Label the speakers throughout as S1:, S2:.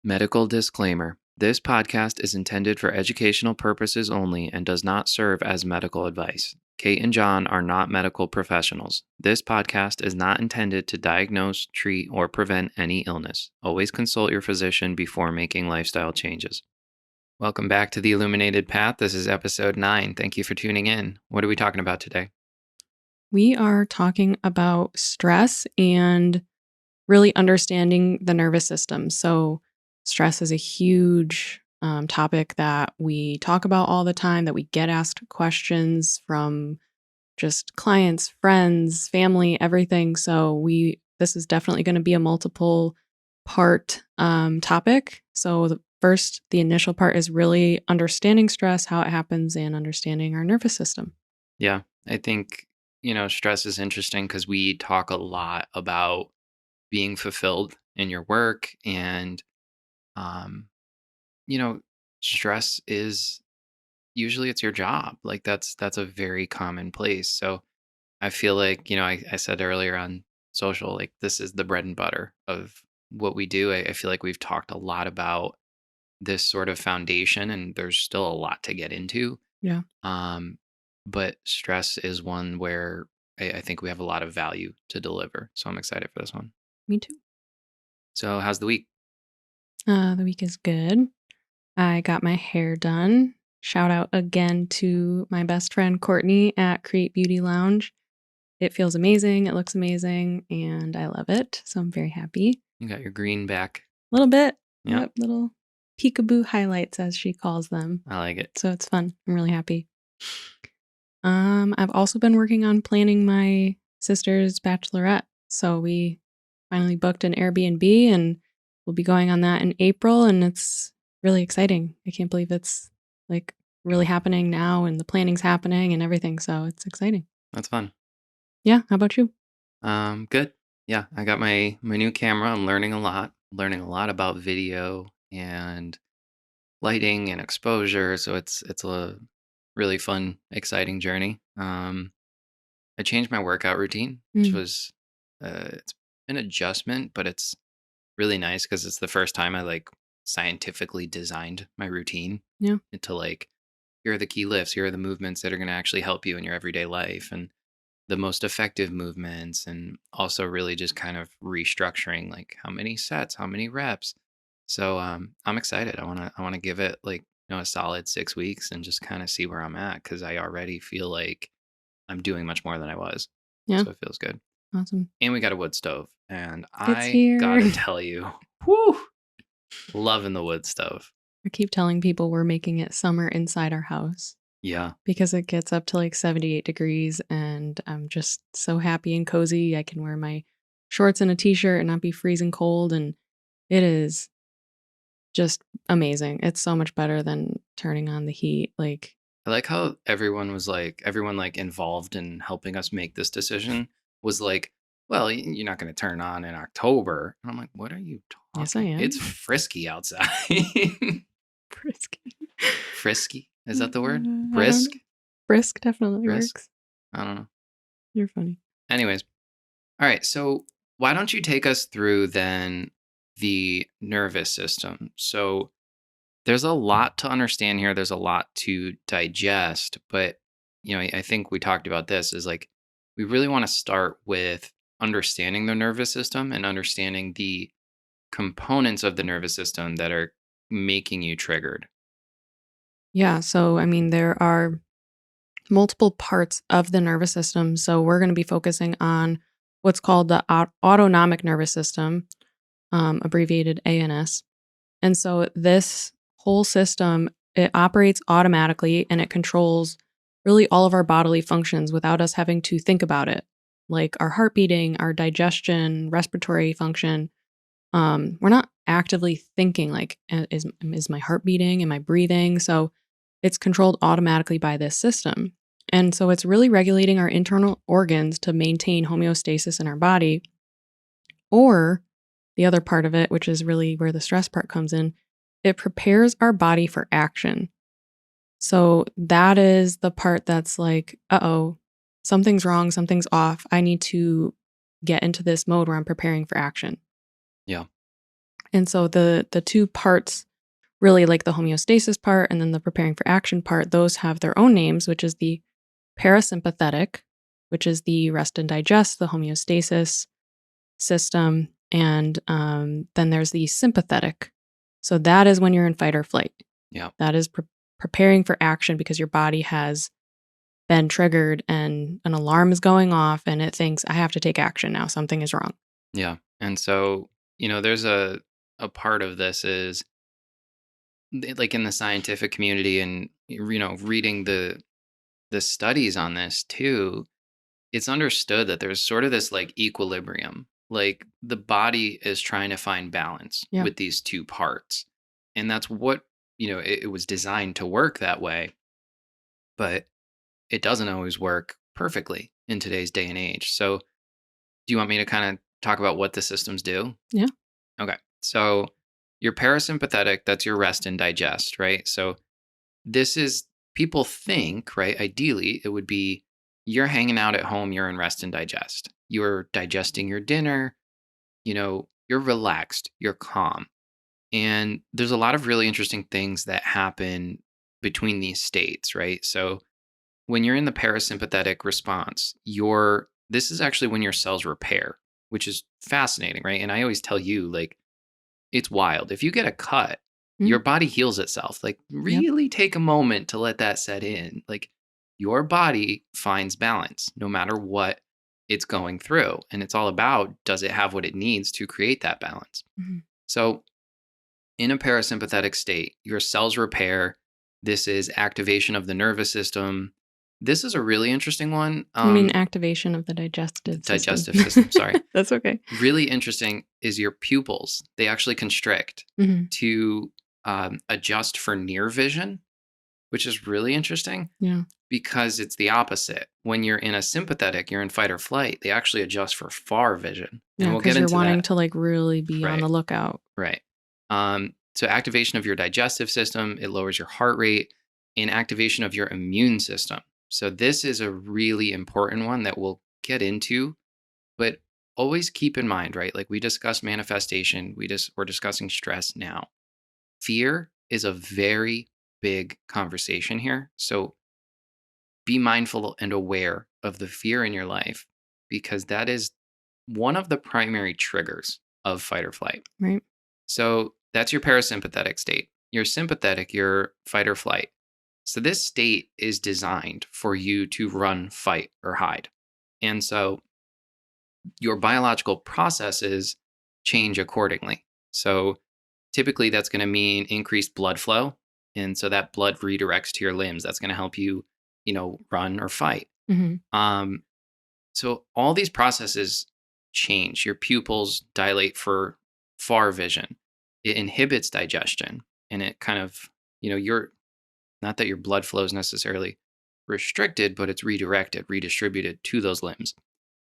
S1: Medical disclaimer. This podcast is intended for educational purposes only and does not serve as medical advice. Kate and John are not medical professionals. This podcast is not intended to diagnose, treat, or prevent any illness. Always consult your physician before making lifestyle changes. Welcome back to The Illuminated Path. This is episode 9. Thank you for tuning in. What are we talking about today?
S2: We are talking about stress and really understanding the nervous system. So stress is a huge topic that we talk about all the time, that we get asked questions from just clients, friends, family, everything. So this is definitely going to be a multiple part topic. So the initial part is really understanding stress, how it happens, and understanding our nervous system.
S1: Yeah, I think, stress is interesting because we talk a lot about being fulfilled in your work and, um, stress is usually it's your job. Like that's a very common place. So I feel like, I said earlier on social, like this is the bread and butter of what we do. I feel like we've talked a lot about this sort of foundation and there's still a lot to get into.
S2: Yeah.
S1: Um, but stress is one where I think we have a lot of value to deliver. So I'm excited for this one.
S2: Me too.
S1: So how's the week?
S2: The week is good. I got my hair done. Shout out again to my best friend Courtney at Create Beauty Lounge. It feels amazing. It looks amazing, and I love it. So I'm very happy.
S1: You got your green back.
S2: A little bit.
S1: Yeah.
S2: Yep, little peekaboo highlights, as she calls them.
S1: I like it.
S2: So it's fun. I'm really happy. I've also been working on planning my sister's bachelorette. So we finally booked an Airbnb and we'll be going on that in April. And it's really exciting. I can't believe it's like really happening now and the planning's happening and everything. So it's exciting.
S1: That's fun.
S2: Yeah. How about you?
S1: Good. Yeah, I got my new camera. I'm learning a lot about video and lighting and exposure. So it's a really fun, exciting journey. I changed my workout routine, which was it's an adjustment, but it's really nice because it's the first time I like scientifically designed my routine.
S2: Yeah.
S1: To like, here are the key lifts, here are the movements that are going to actually help you in your everyday life, and the most effective movements, and also really just kind of restructuring like how many sets, how many reps. So I'm excited. I want to give it like a solid 6 weeks and just kind of see where I'm at because I already feel like I'm doing much more than I was.
S2: Yeah.
S1: So it feels good.
S2: Awesome.
S1: And we got a wood stove, and
S2: It's here.
S1: gotta tell you, whoo, loving the wood stove.
S2: I keep telling people we're making it summer inside our house.
S1: Yeah.
S2: Because it gets up to like 78 degrees and I'm just so happy and cozy. I can wear my shorts and a t-shirt and not be freezing cold. And it is just amazing. It's so much better than turning on the heat. Like,
S1: I like how everyone involved in helping us make this decision was like, well, you're not going to turn on in October. And I'm like, what are you talking?
S2: Yes, I am.
S1: It's frisky outside.
S2: Frisky.
S1: Frisky? Is that the word?
S2: I
S1: Brisk?
S2: don't know. Brisk definitely
S1: Brisk?
S2: works.
S1: I don't know.
S2: You're funny.
S1: Anyways. All right. So why don't you take us through then the nervous system? So there's a lot to understand here. There's a lot to digest. But, I think we talked about this is like, we really want to start with understanding the nervous system and understanding the components of the nervous system that are making you triggered.
S2: Yeah. So, I mean, there are multiple parts of the nervous system. So we're going to be focusing on what's called the autonomic nervous system, abbreviated ANS. And so this whole system, it operates automatically and it controls really all of our bodily functions without us having to think about it, like our heart beating, our digestion, respiratory function. We're not actively thinking like, is my heart beating? Am I breathing? So it's controlled automatically by this system. And so it's really regulating our internal organs to maintain homeostasis in our body. Or the other part of it, which is really where the stress part comes in, it prepares our body for action. So that is the part that's like, uh-oh, something's wrong, something's off. I need to get into this mode where I'm preparing for action.
S1: Yeah.
S2: And so the two parts, really like the homeostasis part and then the preparing for action part, those have their own names, which is the parasympathetic, which is the rest and digest, the homeostasis system. And then there's the sympathetic. So that is when you're in fight or flight.
S1: Yeah.
S2: That is preparing for action because your body has been triggered and an alarm is going off and it thinks, I have to take action now. Something is wrong.
S1: Yeah. And so, there's a part of this is like in the scientific community and reading the studies on this too, it's understood that there's sort of this like equilibrium. Like the body is trying to find balance
S2: Yeah.
S1: with these two parts. And that's what, it was designed to work that way, but it doesn't always work perfectly in today's day and age. So, do you want me to kind of talk about what the systems do?
S2: Yeah.
S1: Okay. So, your parasympathetic, that's your rest and digest, right? So, this is people think, right? Ideally, it would be you're hanging out at home, you're in rest and digest. You're digesting your dinner, you're relaxed, you're calm. And there's a lot of really interesting things that happen between these states, right? So, when you're in the parasympathetic response, this is actually when your cells repair, which is fascinating, right? And I always tell you, like, it's wild. If you get a cut,
S2: Mm.
S1: your body heals itself. Like,
S2: Yep.
S1: really take a moment to let that set in. Like, your body finds balance no matter what it's going through. And it's all about, does it have what it needs to create that balance?
S2: Mhm.
S1: So, in a parasympathetic state, your cells repair. This is activation of the nervous system. This is a really interesting one.
S2: You mean activation of the digestive system?
S1: Digestive system, sorry.
S2: That's okay.
S1: Really interesting is your pupils. They actually constrict
S2: Hmm.
S1: to adjust for near vision, which is really interesting
S2: Yeah.
S1: because it's the opposite. When you're in a sympathetic, you're in fight or flight, they actually adjust for far vision. And
S2: Yeah,
S1: we'll
S2: because
S1: get
S2: you're
S1: into
S2: wanting
S1: that.
S2: to like really be on
S1: Right.
S2: the lookout.
S1: Right. So activation of your digestive system, it lowers your heart rate, and activation of your immune system. So this is a really important one that we'll get into, but always keep in mind, right? Like we discussed manifestation, we're discussing stress now. Fear is a very big conversation here. So be mindful and aware of the fear in your life because that is one of the primary triggers of fight or flight.
S2: Right.
S1: So that's your parasympathetic state. Your sympathetic, your fight or flight. So this state is designed for you to run, fight, or hide. And so your biological processes change accordingly. So typically that's going to mean increased blood flow. And so that blood redirects to your limbs. That's going to help you, run or fight.
S2: Hmm.
S1: Um, so all these processes change. Your pupils dilate for far vision. It inhibits digestion and it kind of, you're not that your blood flow is necessarily restricted, but it's redirected, redistributed to those limbs,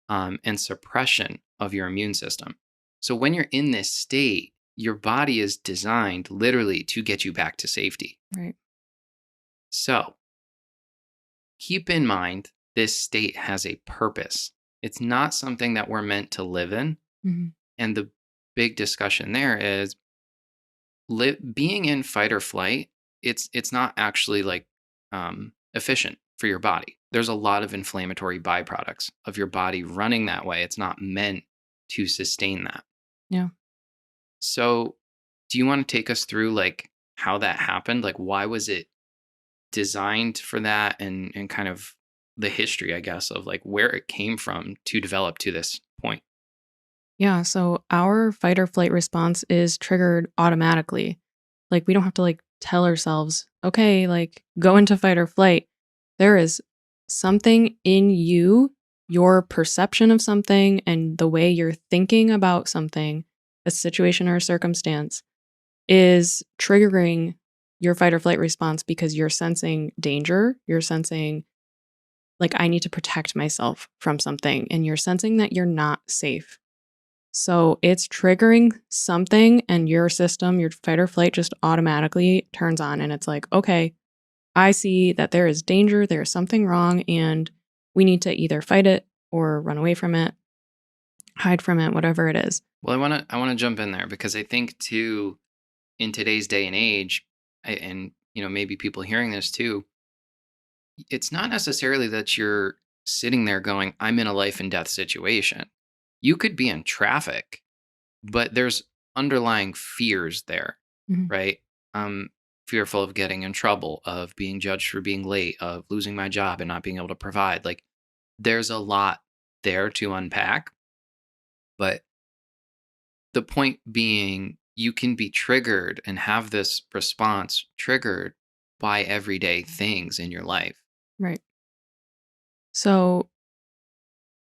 S1: and suppression of your immune system. So when you're in this state, your body is designed literally to get you back to safety.
S2: Right.
S1: So keep in mind, this state has a purpose. It's not something that we're meant to live in.
S2: Hmm.
S1: And the big discussion there is being in fight or flight. It's not actually like efficient for your body. There's a lot of inflammatory byproducts of your body running that way. It's not meant to sustain that.
S2: Yeah.
S1: So, do you want to take us through like how that happened? Like, why was it designed for that, and kind of the history, I guess, of like where it came from to develop to this point?
S2: Yeah. So our fight or flight response is triggered automatically. Like we don't have to like tell ourselves, okay, like go into fight or flight. There is something in you, your perception of something and the way you're thinking about something, a situation or a circumstance is triggering your fight or flight response because you're sensing danger. You're sensing like I need to protect myself from something and you're sensing that you're not safe. So it's triggering something, and your system, your fight or flight, just automatically turns on. And it's like, okay, I see that there is danger, there is something wrong, and we need to either fight it or run away from it. hide from it, whatever it is.
S1: Well, I want to jump in there because I think too, in today's day and age, and maybe people hearing this too, it's not necessarily that you're sitting there going, I'm in a life and death situation. You could be in traffic, but there's underlying fears there,
S2: Mhm.
S1: right? I'm fearful of getting in trouble, of being judged for being late, of losing my job and not being able to provide. Like, there's a lot there to unpack. But the point being, you can be triggered and have this response triggered by everyday things in your life.
S2: Right. So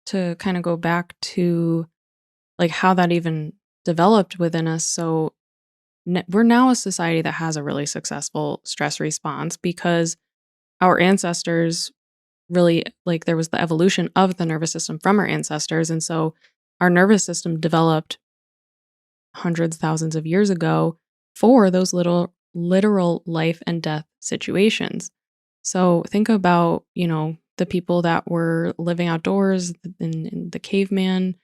S2: to kind of go back to like how that even developed within us. So we're now a society that has a really successful stress response because our ancestors really like there was the evolution of the nervous system from our ancestors. And so our nervous system developed hundreds, thousands of years ago for those little literal life and death situations. So think about, the people that were living outdoors in the caveman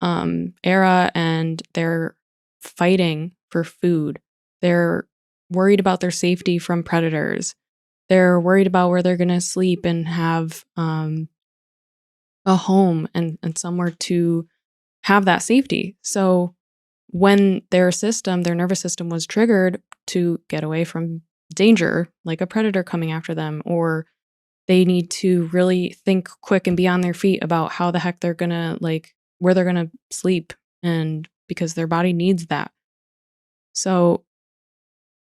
S2: era and they're fighting for food. They're worried about their safety from predators. They're worried about where they're going to sleep and have a home and somewhere to have that safety. So when their nervous system was triggered to get away from danger, like a predator coming after them, or they need to really think quick and be on their feet about how the heck they're gonna where they're gonna sleep, and because their body needs that. So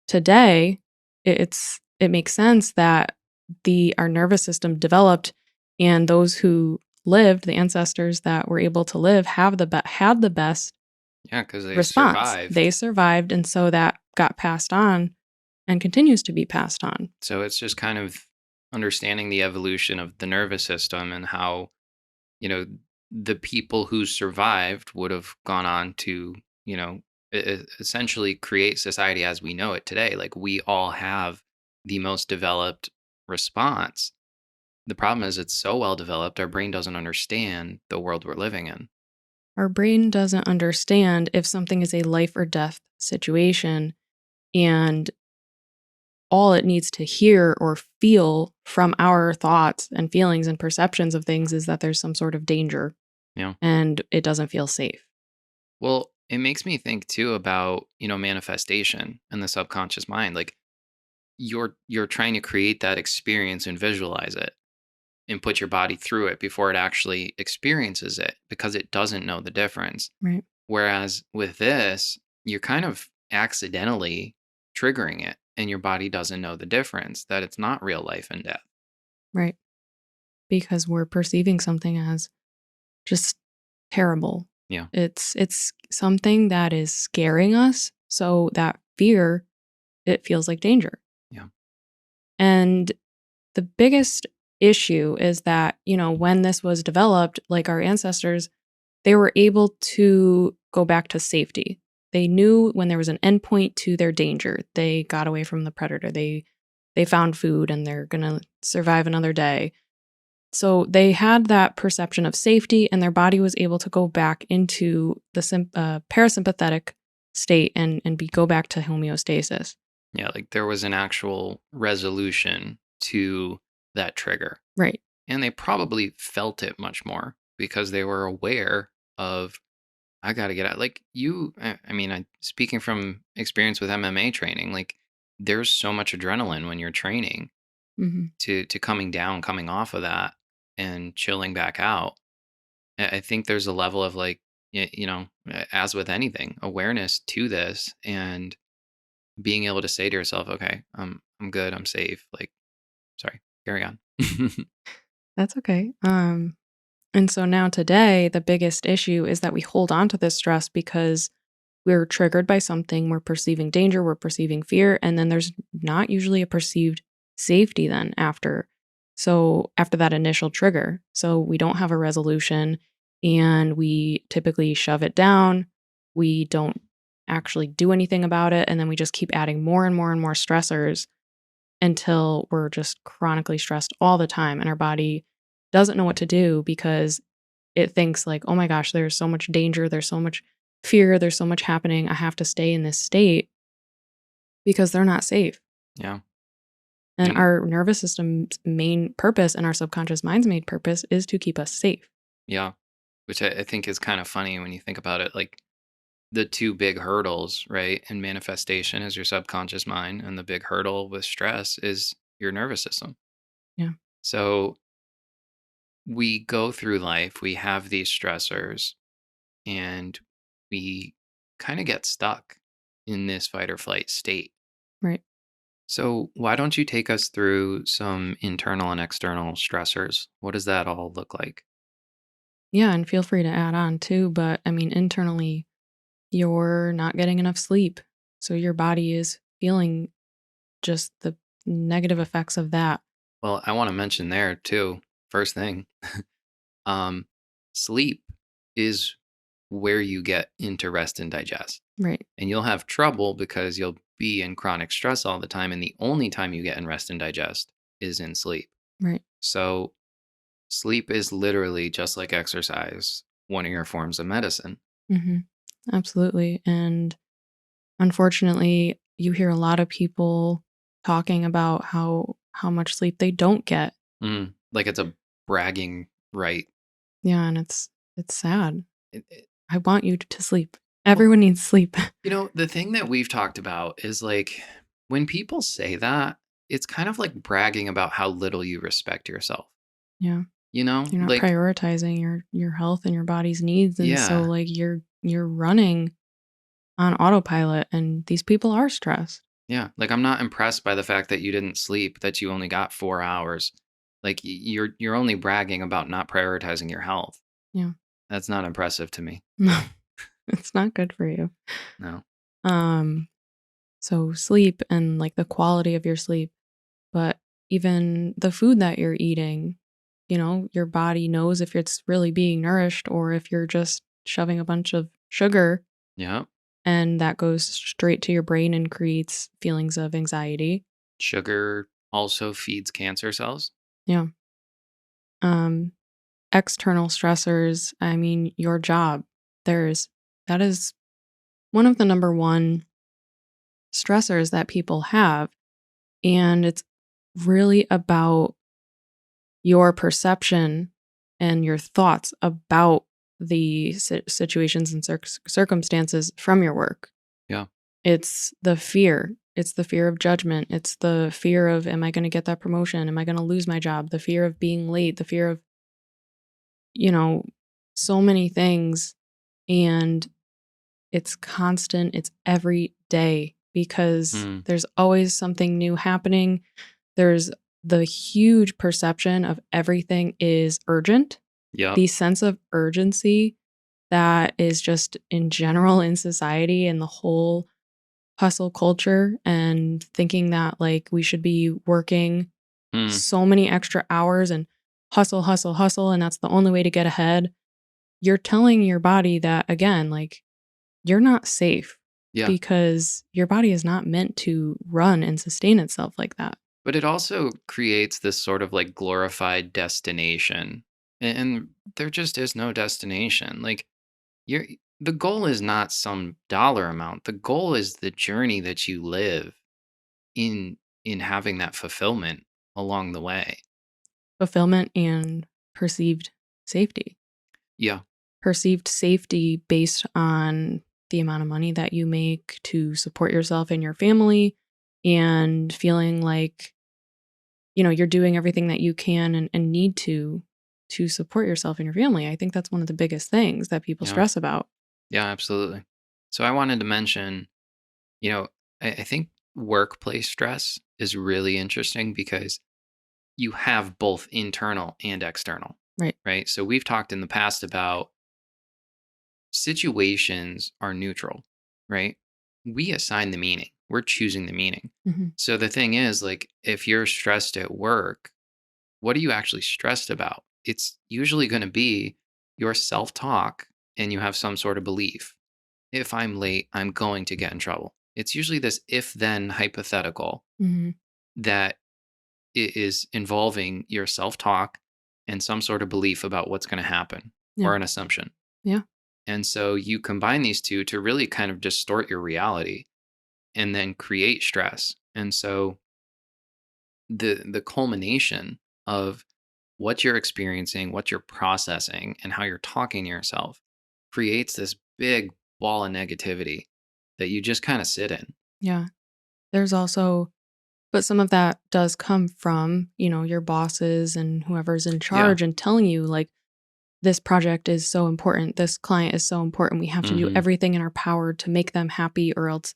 S2: today, it makes sense that the our nervous system developed, and those who lived, the ancestors that were able to live, had the best
S1: Yeah, because they
S2: response. They
S1: survived.
S2: survived, and so that got passed on and continues to be passed on.
S1: So it's just kind of understanding the evolution of the nervous system and how, you know, the people who survived would have gone on to, essentially create society as we know it today. Like, we all have the most developed response. The problem is it's so well developed, our brain doesn't understand the world we're living in.
S2: Our brain doesn't understand if something is a life or death situation, and all it needs to hear or feel from our thoughts and feelings and perceptions of things is that there's some sort of danger
S1: You know?
S2: and it doesn't feel safe.
S1: Well, it makes me think too about, manifestation and the subconscious mind. Like, you're trying to create that experience and visualize it and put your body through it before it actually experiences it because it doesn't know the difference.
S2: Right.
S1: Whereas with this, you're kind of accidentally triggering it and your body doesn't know the difference, that it's not real life and death.
S2: Right. Because we're perceiving something as just terrible.
S1: Yeah.
S2: It's something that is scaring us, so that fear, it feels like danger.
S1: Yeah.
S2: And the biggest issue is that, when this was developed, like our ancestors, they were able to go back to safety. They knew when there was an endpoint to their danger. They got away from the predator. They found food and they're going to survive another day. So they had that perception of safety, and their body was able to go back into the parasympathetic state and go back to homeostasis.
S1: Yeah. Like, there was an actual resolution to that trigger.
S2: Right.
S1: And they probably felt it much more because they were aware of, I got to get out. Like, speaking from experience with MMA training, like, there's so much adrenaline when you're training
S2: Hmm.
S1: to coming down, coming off of that and chilling back out. I think there's a level of, like, as with anything, awareness to this and being able to say to yourself, okay, I'm good. I'm safe. Like, sorry, carry on.
S2: That's okay. And so now today, the biggest issue is that we hold on to this stress because we're triggered by something, we're perceiving danger, we're perceiving fear, and then there's not usually a perceived safety then after. So after that initial trigger. So we don't have a resolution and we typically shove it down. We don't actually do anything about it. And then we just keep adding more and more and more stressors until we're just chronically stressed all the time and our body doesn't know what to do because it thinks like, "Oh my gosh, there's so much danger, there's so much fear, there's so much happening. I have to stay in this state because they're not safe."
S1: Yeah.
S2: And
S1: And
S2: our nervous system's main purpose and our subconscious mind's main purpose is to keep us safe.
S1: yeah, which I think is kind of funny when you think about it. Like the two big hurdles, right, in manifestation is your subconscious mind, and the big hurdle with stress is your nervous system.
S2: Yeah,
S1: So we go through life, we have these stressors, and we kind of get stuck in this fight or flight state.
S2: right.
S1: So, why don't you take us through some internal and external stressors? What does that all look like?
S2: Yeah, and feel free to add on too, but I mean, internally, you're not getting enough sleep. So your body is feeling just the negative effects of that.
S1: Well, I want to mention there too, first thing, um, sleep is where you get into rest and digest.
S2: Right,
S1: And you'll have trouble because you'll be in chronic stress all the time. And the only time you get in rest and digest is in sleep.
S2: right.
S1: So, sleep is literally just like exercise, one of your forms of medicine.
S2: Mhm. Absolutely, and unfortunately, you hear a lot of people talking about how much sleep they don't get.
S1: Like it's a bragging right.
S2: Yeah, and it's sad.
S1: It,
S2: I want you to sleep.
S1: well,
S2: Everyone needs sleep.
S1: the thing that we've talked about is like when people say that, it's kind of like bragging about how little you respect yourself.
S2: Yeah, you're not
S1: Like,
S2: prioritizing your health and your body's needs, and so,
S1: yeah,
S2: like, you're running on autopilot, and these people are stressed.
S1: yeah. Like, I'm not impressed by the fact that you didn't sleep, that you only got 4 hours. Like, you're only bragging about not prioritizing your health.
S2: Yeah.
S1: That's not impressive to me.
S2: No, it's not good for you.
S1: No.
S2: Um, so sleep and, like, the quality of your sleep, but even the food that you're eating, your body knows if it's really being nourished or if you're just shoving a bunch of sugar,
S1: Yeah.
S2: and that goes straight to your brain and creates feelings of anxiety.
S1: Sugar also feeds cancer cells.
S2: Yeah. Um, External stressors, I mean, your job. There's that is one of the number one stressors that people have, and it's really about your perception and your thoughts about the situations and circumstances from your work.
S1: Yeah.
S2: It's the fear. It's the fear of judgment. It's the fear of, am I going to get that promotion? Am I going to lose my job? The fear of being late, the fear of, you know, so many things. And it's constant, it's every day because
S1: Mm.
S2: there's always something new happening. There's the huge perception of everything is urgent.
S1: Yep.
S2: The sense of urgency that is just in general in society and the whole hustle culture, and thinking that like we should be working
S1: Mm.
S2: so many extra hours and hustle, hustle, hustle, and that's the only way to get ahead. You're telling your body that again, like you're not safe
S1: Yeah.
S2: because your body is not meant to run and sustain itself like that.
S1: But it also creates this sort of like glorified destination. And there just is no destination. Like you're the goal is not some dollar amount. The goal is the journey that you live in having that fulfillment along the way.
S2: Fulfillment and perceived safety.
S1: Yeah.
S2: Perceived safety based on the amount of money that you make to support yourself and your family, and feeling like, you're doing everything that you can and need to support yourself and your family. I think that's one of the biggest things that people
S1: Yeah.
S2: stress about.
S1: Yeah, absolutely. So I wanted to mention, you know, I think workplace stress is really interesting because you have both internal and external,
S2: Right.
S1: right? So we've talked in the past about situations are neutral, right? We assign the meaning, we're choosing the meaning.
S2: Mhm.
S1: So the thing is, like, if you're stressed at work, what are you actually stressed about? It's usually going to be your self talk and you have some sort of belief. If I'm late, I'm going to get in trouble. It's usually this if then hypothetical
S2: Mhm.
S1: that is involving your self talk and some sort of belief about what's going to happen.
S2: Yeah.
S1: or an assumption.
S2: Yeah.
S1: And so you combine these two to really kind of distort your reality and then create stress. And so the culmination of what you're experiencing, what you're processing, and how you're talking to yourself creates this big ball of negativity that you just kind of sit in.
S2: Yeah. There's also but some of that does come from, your bosses and whoever's in
S1: Yeah.
S2: charge and telling you, like, "This project is so important. This client is so important. We have to do
S1: Hmm.
S2: everything in our power to make them happy, or else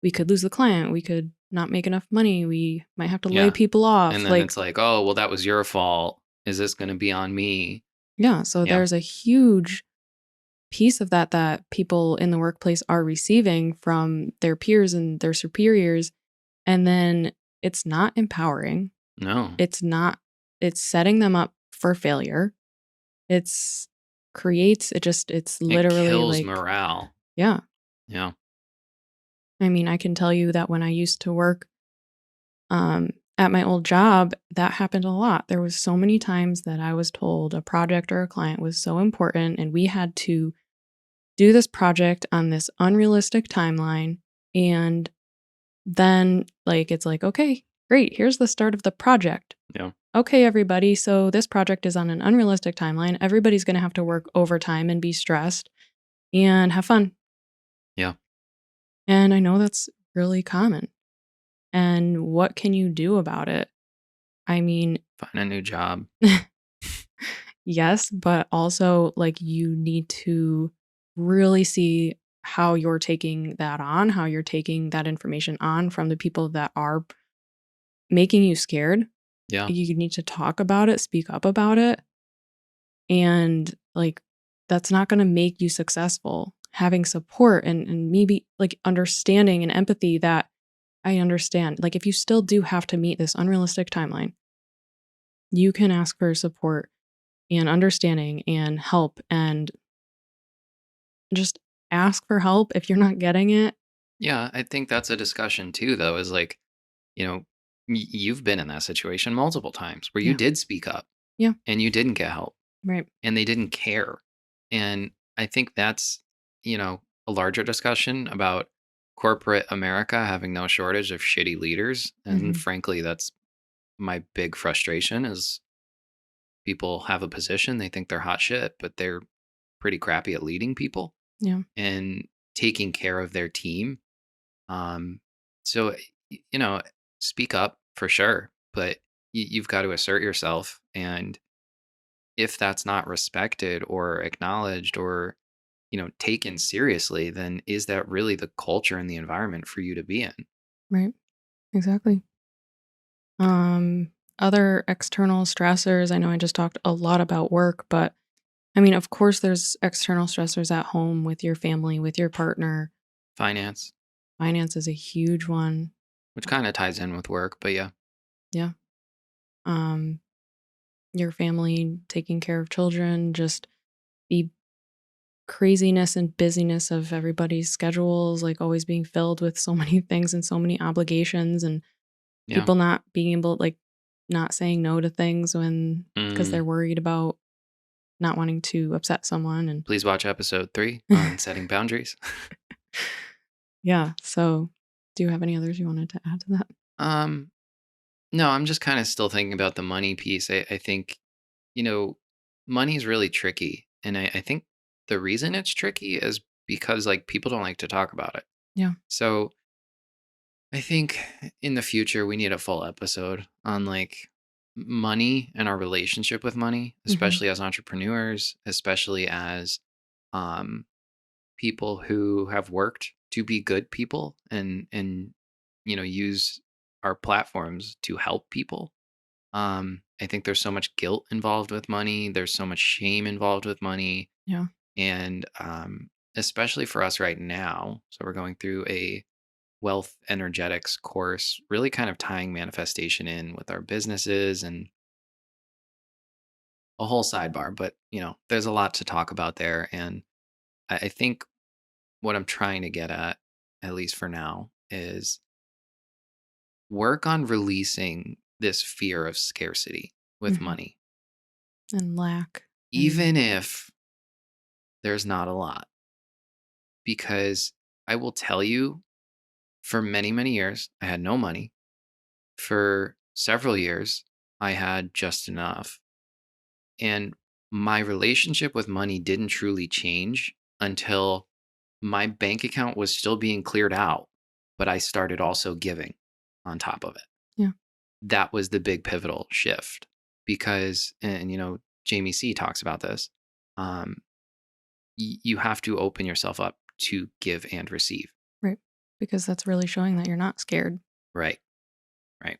S2: we could lose the client. We could not make enough money. We might have to lay
S1: Yeah.
S2: people
S1: And
S2: off."
S1: then
S2: Like,
S1: it's like, oh, well, that was your fault. Is this going to be on me?
S2: yeah, so
S1: Yeah.
S2: there's a huge piece of that people in the workplace are receiving from their peers and their superiors, and then it's not empowering.
S1: No,
S2: It's not it's setting them up for failure. It's it's
S1: it
S2: literally
S1: kills
S2: like,
S1: morale.
S2: yeah.
S1: Yeah.
S2: I mean, I can tell you that when I used to work at my old job, that happened a lot. There was so many times that I was told a project or a client was so important and we had to do this project on this unrealistic timeline. And then, like, it's like, okay, great, here's the start of the project.
S1: Yeah.
S2: Okay, everybody, so this project is on an unrealistic timeline. Everybody's going to have to work overtime and be stressed and have fun.
S1: Yeah.
S2: And I know that's really common. And what can you do about it? I mean,
S1: Find a new job.
S2: yes, but also, like, you need to really see how you're taking that on, how you're taking that information on from the people that are making you scared.
S1: Yeah.
S2: You need to talk about it, speak up about it, and, like, that's not gonna make you successful. Having support and maybe, like, understanding and empathy that I understand. Like, if you still do have to meet this unrealistic timeline, you can ask for support and understanding and help, and just ask for help if you're not getting it.
S1: Yeah. I think that's a discussion too, though, is like, you know, you've been in that situation multiple times where you
S2: Yeah.
S1: did speak up
S2: Yeah.
S1: and you didn't get help
S2: Right.
S1: and they didn't care. And I think that's, a larger discussion about corporate America having no shortage of shitty leaders. And
S2: Mhm.
S1: frankly, that's my big frustration is people have a position, they think they're hot shit, but they're pretty crappy at leading people
S2: Yeah.
S1: and taking care of their team. Um, so, you know, speak up for sure, but you've got to assert yourself. And if that's not respected or acknowledged or, taken seriously, then is that really the culture and the environment for you to be in?
S2: Right. Exactly. Um, Other external stressors, I know I just talked a lot about work, but I mean, of course, there's external stressors at home with your family, with your partner.
S1: Finance,
S2: Finance is a huge one.
S1: which kind of ties in with work, but yeah,
S2: Yeah. Um, your family, taking care of children, just the craziness and busyness of everybody's schedules, like always being filled with so many things and so many obligations, and
S1: yeah.
S2: people not being able, like, not saying no to things when because
S1: Mm,
S2: they're worried about not wanting to upset someone. And
S1: please watch episode 3 on setting boundaries.
S2: yeah, so do you have any others you wanted to add to that?
S1: um, no, I'm just kind of still thinking about the money piece. I think, you know, money is really tricky. And I think the reason it's tricky is because like people don't like to talk about it.
S2: Yeah.
S1: So I think in the future we need a full episode on like money and our relationship with money,
S2: Mhm.
S1: especially as entrepreneurs, especially as um people who have worked to be good people and use our platforms to help people. I think there's so much guilt involved with money. There's so much shame involved with money.
S2: Yeah.
S1: And especially for us right now. So we're going through a wealth energetics course, really kind of tying manifestation in with our businesses and a whole sidebar. But, there's a lot to talk about there. And I think what I'm trying to get at least for now, is work on releasing this fear of scarcity with
S2: Mhm.
S1: money.
S2: And lack and
S1: Even if there's not a lot because I will tell you for many, many years, I had no money. For several years, I had just enough. And my relationship with money didn't truly change until my bank account was still being cleared out, but I started also giving on top of it.
S2: Yeah.
S1: That was the big pivotal shift because, and Jamie C talks about this. Um, you have to open yourself up to give and receive.
S2: Right. Because that's really showing that you're not scared.
S1: Right. Right.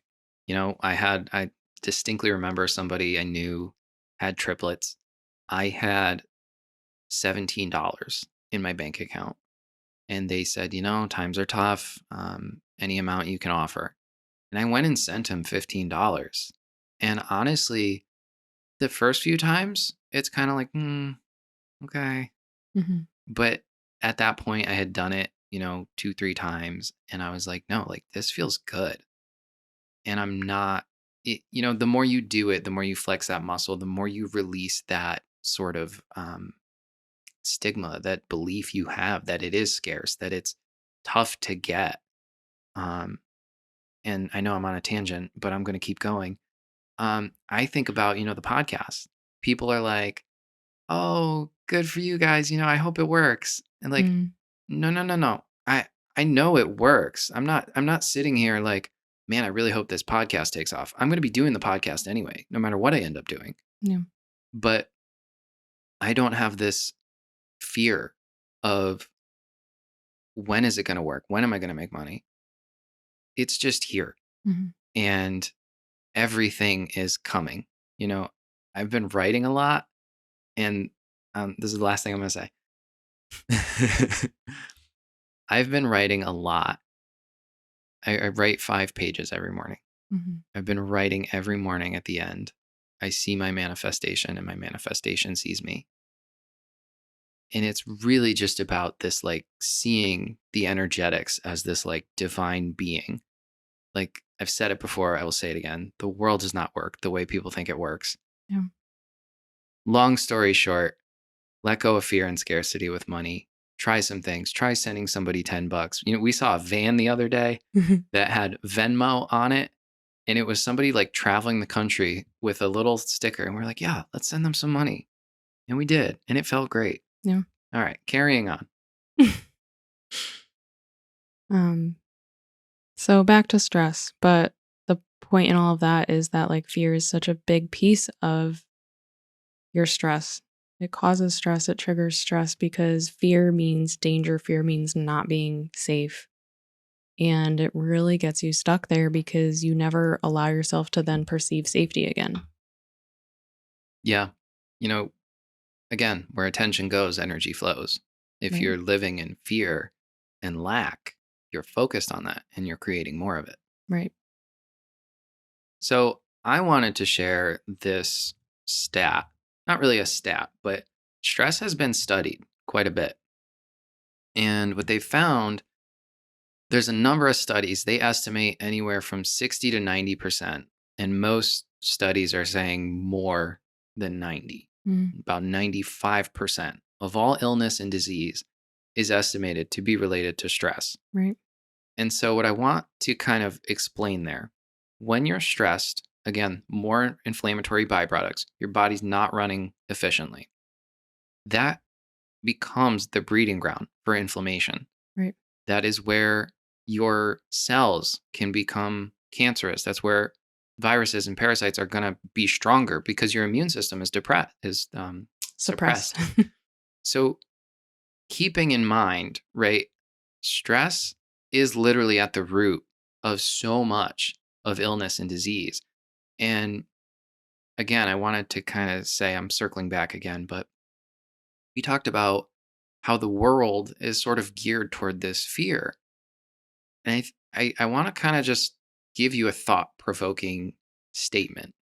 S1: I distinctly remember somebody I knew had triplets. I had $17 in my bank account. And they said, times are tough. Any amount you can offer. And I went and sent him $15. And honestly, the first few times, it's kind of like, okay.
S2: Hmm.
S1: But at that point, I had done it, 2, 3 times. And I was like, no, like this feels good. And I'm not, the more you do it, the more you flex that muscle, the more you release that sort of stigma, that belief you have that it is scarce, that it's tough to get. Um, and I know I'm on a tangent, but I'm going to keep going. I think about, the podcast. People are like, oh, good for you guys. I hope it works. And like,
S2: Mm.
S1: no, no, no, no. I know it works. I'm not sitting here like, man, I really hope this podcast takes off. I'm going to be doing the podcast anyway, no matter what I end up doing.
S2: Yeah.
S1: But I don't have this fear of when is it going to work? When am I going to make money? It's just here
S2: Hmm.
S1: and everything is coming. You know, I've been writing a lot and this is the last thing I'm going to say. I've been writing a lot. I write 5 pages every morning.
S2: Hmm.
S1: I've been writing every morning at the end. I see my manifestation and my manifestation sees me. And it's really just about this like seeing the energetics as this like divine being. Like I've said it before, I will say it again. The world does not work the way people think it works.
S2: Yeah.
S1: Long story short, let go of fear and scarcity with money. Try some things. Try sending somebody $10. We saw a van the other day that had Venmo on it. And it was somebody like traveling the country with a little sticker. And we're like, yeah, let's send them some money. And we did. And it felt great.
S2: Yeah.
S1: All right, carrying on.
S2: um. So back to stress, but the point in all of that is that like fear is such a big piece of your stress. It causes stress, it triggers stress because fear means danger, fear means not being safe. And it really gets you stuck there because you never allow yourself to then perceive safety again.
S1: Yeah. You know, again, where attention goes, energy flows. If
S2: Right.
S1: you're living in fear and lack, you're focused on that and you're creating more of it.
S2: Right.
S1: So I wanted to share this stat, not really a stat, but stress has been studied quite a bit. And what they found, there's a number of studies, they estimate anywhere from 60 to 90%. And most studies are saying more than 90.
S2: Mm.
S1: About 95% of all illness and disease is estimated to be related to stress.
S2: Right.
S1: And so, what I want to kind of explain there, when you're stressed, again, more inflammatory byproducts, your body's not running efficiently. That becomes the breeding ground for inflammation.
S2: Right.
S1: That is where your cells can become cancerous. That's where viruses and parasites are going to be stronger because your immune system is
S2: Suppressed.
S1: suppressed. So, keeping in mind, right, stress is literally at the root of so much of illness and disease. And again, I wanted to kind of say, I'm circling back again, but we talked about how the world is sort of geared toward this fear. And I want to kind of just give you a thought provoking statement.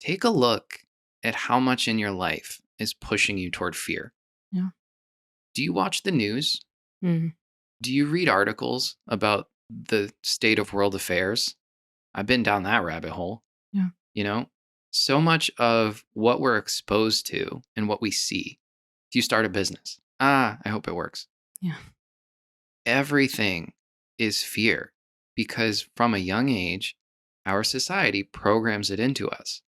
S1: Take a look at how much in your life is pushing you toward fear.
S2: Yeah.
S1: Do you watch the news?
S2: Mm.
S1: Do you read articles about the state of world affairs? I've been down that rabbit hole,
S2: Yeah.
S1: you know? So much of what we're exposed to and what we see If you start a business, I hope it works.
S2: Yeah.
S1: Everything is fear because from a young age, our society programs it into us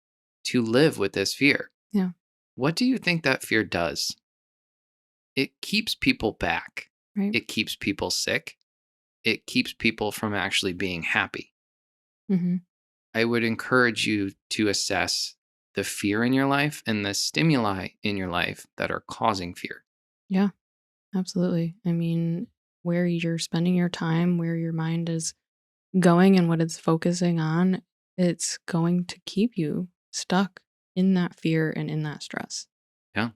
S1: to live with this fear.
S2: Yeah.
S1: What do you think that fear does? It keeps people back.
S2: Right.
S1: It keeps people sick. It keeps people from actually being happy.
S2: Hmm.
S1: I would encourage you to assess the fear in your life and the stimuli in your life that are causing fear.
S2: Yeah. Absolutely. I mean, where you're spending your time, where your mind is going and what it's focusing on, it's going to keep you stuck in that fear and in that stress.
S1: Yeah.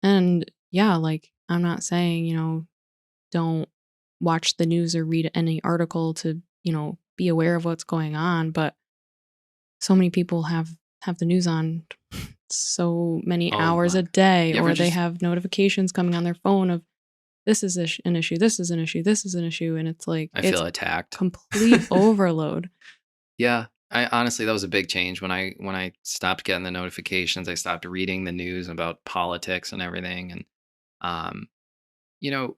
S2: And yeah, like I'm not saying, don't watch the news or read any article to, be aware of what's going on, but so many people have the news on so many
S1: Oh
S2: hours
S1: my.
S2: a day,
S1: You ever
S2: or they
S1: just,
S2: have notifications coming on their phone of this is an issue, this is an issue, this is an issue, and it's like
S1: I
S2: it's
S1: feel attacked.
S2: complete overload.
S1: Yeah. I honestly, that was a big change when I stopped getting the notifications. I stopped reading the news about politics and everything. And um, you know,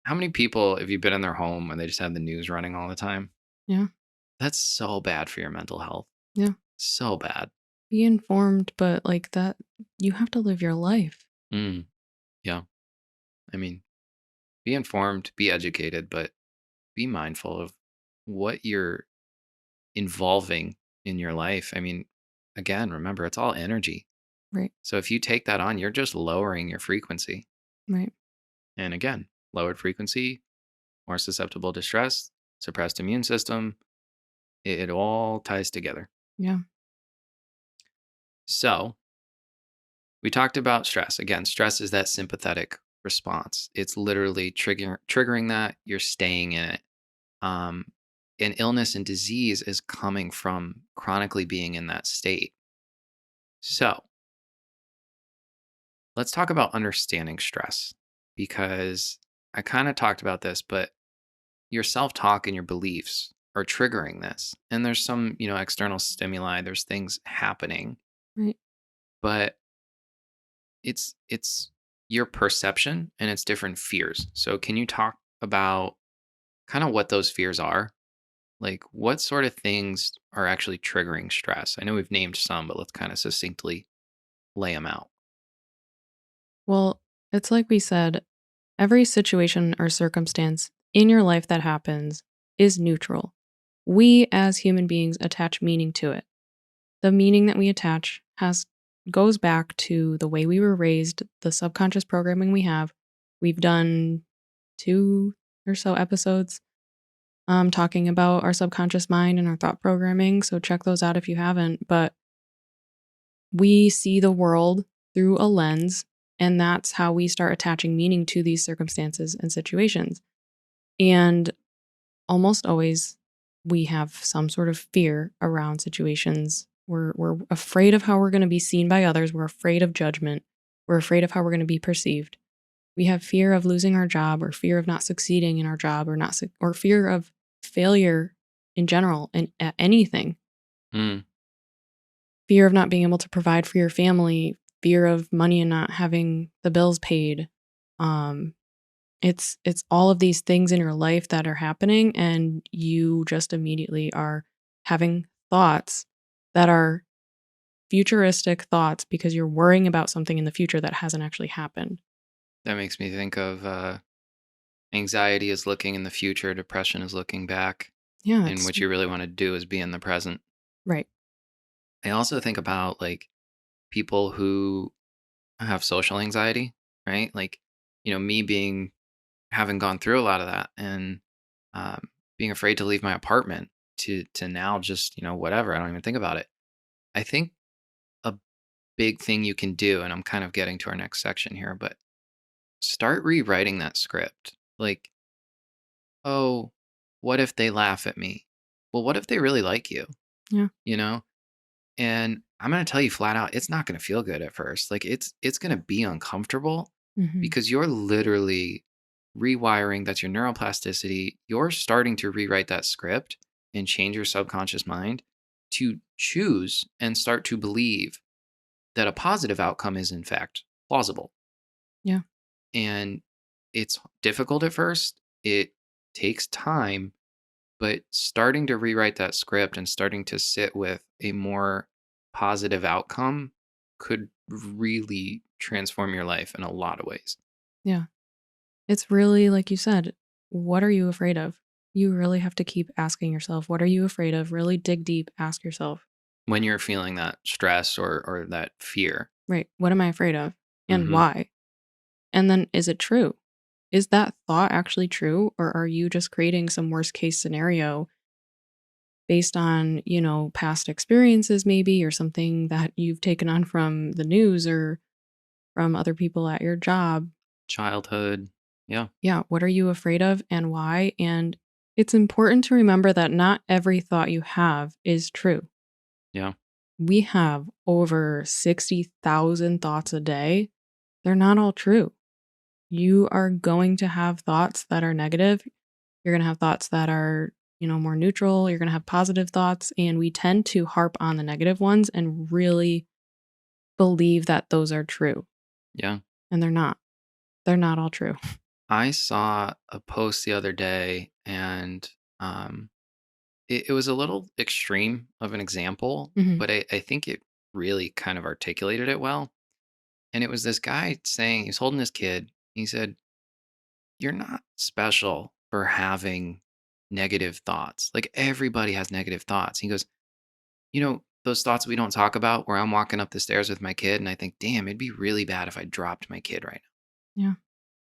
S1: how many people have you been in their home and they just have the news running all the time?
S2: Yeah,
S1: That's so bad for your mental health.
S2: yeah.
S1: So bad.
S2: Be informed, but like that, you have to live your life.
S1: Mm, yeah. I mean, be informed, be educated, but be mindful of what you're involving in your life. I mean, again, remember, it's all energy.
S2: Right,
S1: So if you take that on, you're just lowering your frequency.
S2: right.
S1: And again, lowered frequency, more susceptible to stress, suppressed immune system. It all ties together.
S2: Yeah,
S1: So we talked about stress. Again, stress is that sympathetic response. It's literally triggering that. You're staying in it. Um, and illness and disease is coming from chronically being in that state. So let's talk about understanding stress because I kind of talked about this, but your self talk and your beliefs are triggering this. And there's some, external stimuli, there's things happening,
S2: right.
S1: but it's your perception and it's different fears. So can you talk about kind of what those fears are? Like what sort of things are actually triggering stress? I know we've named some, but let's kind of succinctly lay them out.
S2: Well, it's like we said, every situation or circumstance in your life that happens is neutral. We as human beings attach meaning to it. The meaning that we attach has goes back to the way we were raised, the subconscious programming we have. We've done 2 or so episodes talking about our subconscious mind and our thought programming, so check those out if you haven't, but we see the world through a lens, and that's how we start attaching meaning to these circumstances and situations. And almost always, we have some sort of fear around situations. We're afraid of how we're going to be seen by others. We're afraid of judgment. We're afraid of how we're going to be perceived. We have fear of losing our job, or fear of not succeeding in our job, or or fear of failure in general and at anything.
S1: Mm,
S2: Fear of not being able to provide for your family, fear of money and not having the bills paid. Um, it's all of these things in your life that are happening, and you just immediately are having thoughts that are futuristic thoughts because you're worrying about something in the future that hasn't actually happened.
S1: that makes me think of anxiety is looking in the future, depression is looking back,
S2: Yeah,
S1: and
S2: it's
S1: what you really want to do is be in the present.
S2: right.
S1: I also think about like people who have social anxiety, right? Like, me being having gone through a lot of that and being afraid to leave my apartment to now just, whatever. I don't even think about it. I think a big thing you can do, and I'm kind of getting to our next section here, but start rewriting that script. Like, oh, what if they laugh at me? Well, what if they really like you?
S2: Yeah.
S1: You know? And I'm gonna tell you flat out, it's not gonna feel good at first. Like it's gonna be uncomfortable
S2: Mhm.
S1: because you're literally rewiring. That's your neuroplasticity. You're starting to rewrite that script and change your subconscious mind to choose and start to believe that a positive outcome is in fact plausible.
S2: Yeah.
S1: And it's difficult at first. It takes time, but starting to rewrite that script and starting to sit with a more positive outcome could really transform your life in a lot of ways.
S2: Yeah. It's really like you said, what are you afraid of? You really have to keep asking yourself, what are you afraid of? Really dig deep, ask yourself,
S1: When you're feeling that stress or that fear.
S2: right, what am I afraid of and
S1: Mhm.
S2: why? And then is it true? Is that thought actually true? Or are you just creating some worst case scenario based on, past experiences maybe, or something that you've taken on from the news or from other people at your job?
S1: Childhood. Yeah.
S2: Yeah, what are you afraid of and why? And it's important to remember that not every thought you have is true.
S1: Yeah.
S2: We have over 60,000 thoughts a day. They're not all true. You are going to have thoughts that are negative. You're going to have thoughts that are, more neutral. You're going to have positive thoughts. And we tend to harp on the negative ones and really believe that those are true.
S1: Yeah.
S2: And they're not. They're not all true.
S1: I saw a post the other day and um it was a little extreme of an example,
S2: Hmm.
S1: but I think it really kind of articulated it well. And it was this guy saying, he's holding his kid. He said, "You're not special for having negative thoughts. Like everybody has negative thoughts." He goes, those thoughts we don't talk about where I'm walking up the stairs with my kid and I think, damn, it'd be really bad if I dropped my kid right now.
S2: Yeah.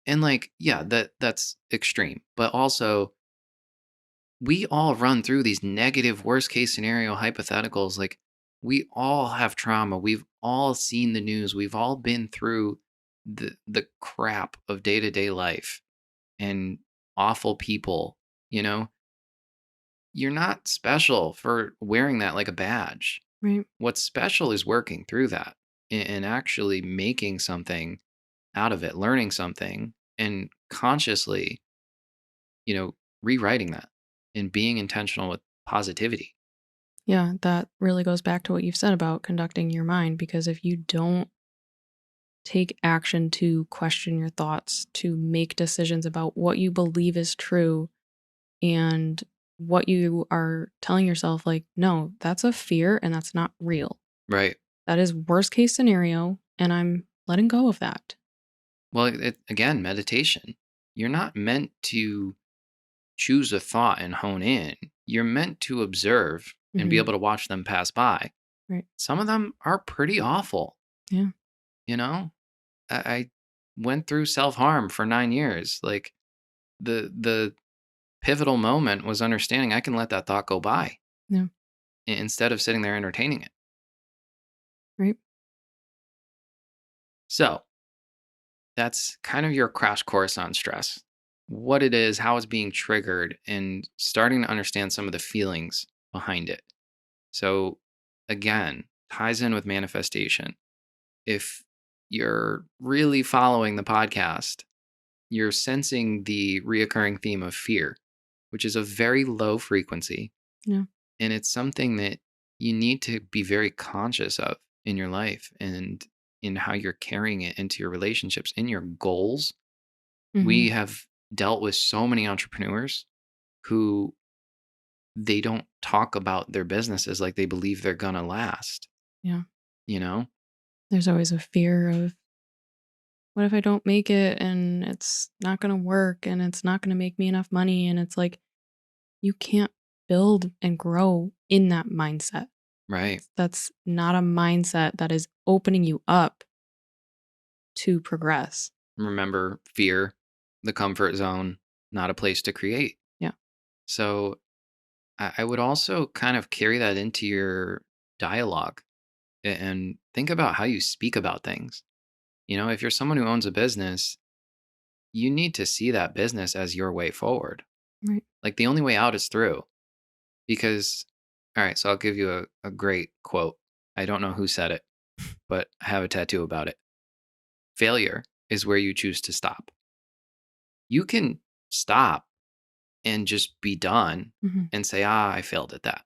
S1: And like, yeah, that's extreme. But also we all run through these negative worst case scenario hypotheticals. Like we all have trauma. We've all seen the news. We've all been through the crap of day-to-day life and awful people, you know? You're not special for wearing that like a badge.
S2: Right.
S1: What's special is working through that and actually making something out of it, learning something and consciously, you know, rewriting that and being intentional with positivity.
S2: Yeah. That really goes back to what you've said about conducting your mind, because if you don't take action to question your thoughts, to make decisions about what you believe is true and what you are telling yourself, like, no, that's a fear and that's not real.
S1: Right.
S2: That is worst case scenario. And I'm letting go of that.
S1: Well, again, meditation. You're not meant to choose a thought and hone in. You're meant to observe and be
S2: Hmm.
S1: able to watch them pass by.
S2: Right.
S1: Some of them are pretty awful,
S2: Yeah.
S1: you know? I went through self-harm for 9 years. Like the pivotal moment was understanding I can let that thought go by
S2: Yeah.
S1: instead of sitting there entertaining it.
S2: Right.
S1: So, that's kind of your crash course on stress. What it is, how it's being triggered, and starting to understand some of the feelings behind it. So, again, ties in with manifestation. If you're really following the podcast, you're sensing the reoccurring theme of fear, which is a very low frequency.
S2: Yeah.
S1: And it's something that you need to be very conscious of in your life and in how you're carrying it into your relationships, in your goals.
S2: Hmm.
S1: We have dealt with so many entrepreneurs who they don't talk about their businesses like they believe they're going to last,
S2: Yeah.
S1: you know?
S2: There's always a fear of, what if I don't make it and it's not going to work and it's not going to make me enough money? And it's like, you can't build and grow in that mindset.
S1: Right.
S2: That's not a mindset that is opening you up to progress.
S1: Remember fear, the comfort zone, not a place to create.
S2: Yeah.
S1: So I would also kind of carry that into your dialogue and think about how you speak about things. If you're someone who owns a business, you need to see that business as your way forward.
S2: Right.
S1: Like the only way out is through. Because, all right, so I'll give you a great quote. I don't know who said it, but I have a tattoo about it. Failure is where you choose to stop. You can stop and just be done
S2: Hmm.
S1: and say, I failed at that.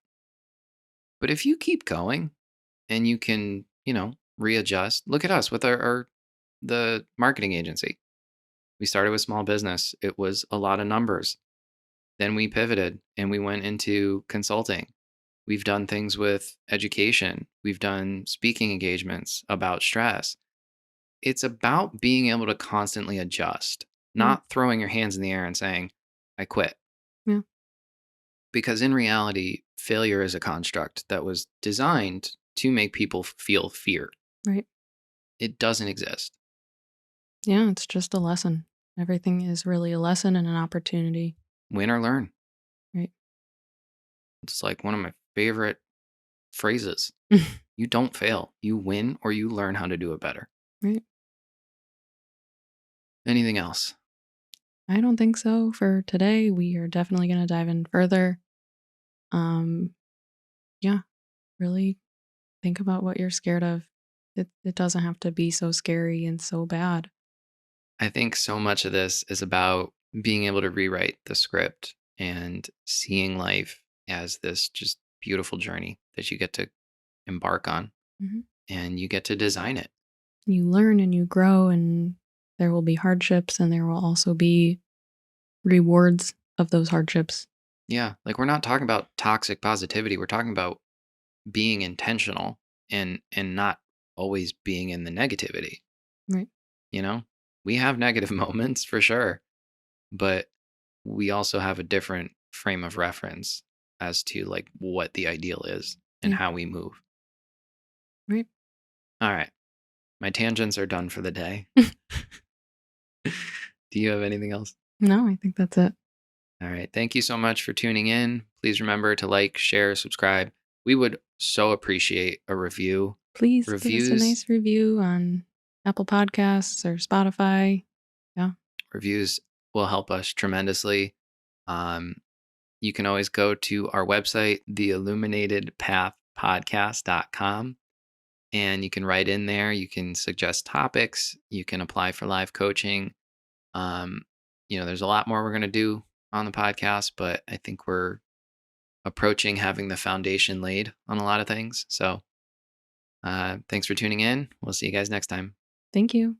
S1: But if you keep going and you can, readjust, look at us with our the marketing agency. We started with small business. It was a lot of numbers. Then we pivoted and we went into consulting. We've done things with education. We've done speaking engagements about stress. It's about being able to constantly adjust,
S2: Yeah.
S1: not throwing your hands in the air and saying, I quit.
S2: Yeah.
S1: Because in reality, failure is a construct that was designed to make people feel fear.
S2: Right.
S1: It doesn't exist.
S2: Yeah. It's just a lesson. Everything is really a lesson and an opportunity.
S1: Win or learn.
S2: Right.
S1: It's like one of my favorite phrases. You don't fail. You win or you learn how to do it better.
S2: Right.
S1: Anything else?
S2: I don't think so for today. We are definitely going to dive in further. Um, yeah, really think about what you're scared of. It doesn't have to be so scary and so bad.
S1: I think so much of this is about being able to rewrite the script and seeing life as this just beautiful journey that you get to embark on
S2: Mhm.
S1: and you get to design it.
S2: You learn and you grow, and there will be hardships, and there will also be rewards of those hardships.
S1: Yeah. Like we're not talking about toxic positivity. We're talking about being intentional and not always being in the negativity,
S2: Right.
S1: you know? We have negative moments for sure, but we also have a different frame of reference as to like what the ideal is and
S2: Yeah.
S1: how we move.
S2: Right.
S1: All right. My tangents are done for the day. Do you have anything else?
S2: No, I think that's it.
S1: All right. Thank you so much for tuning in. Please remember to like, share, subscribe. We would so appreciate a review.
S2: Please give us a
S1: Reviews,
S2: nice review on Apple Podcasts or Spotify. Yeah.
S1: reviews will help us tremendously. Um, you can always go to our website, theilluminatedpathpodcast.com, and you can write in there. You can suggest topics. You can apply for live coaching. Um, there's a lot more we're going to do on the podcast, but I think we're approaching having the foundation laid on a lot of things. So thanks for tuning in. We'll see you guys next time.
S2: Thank you.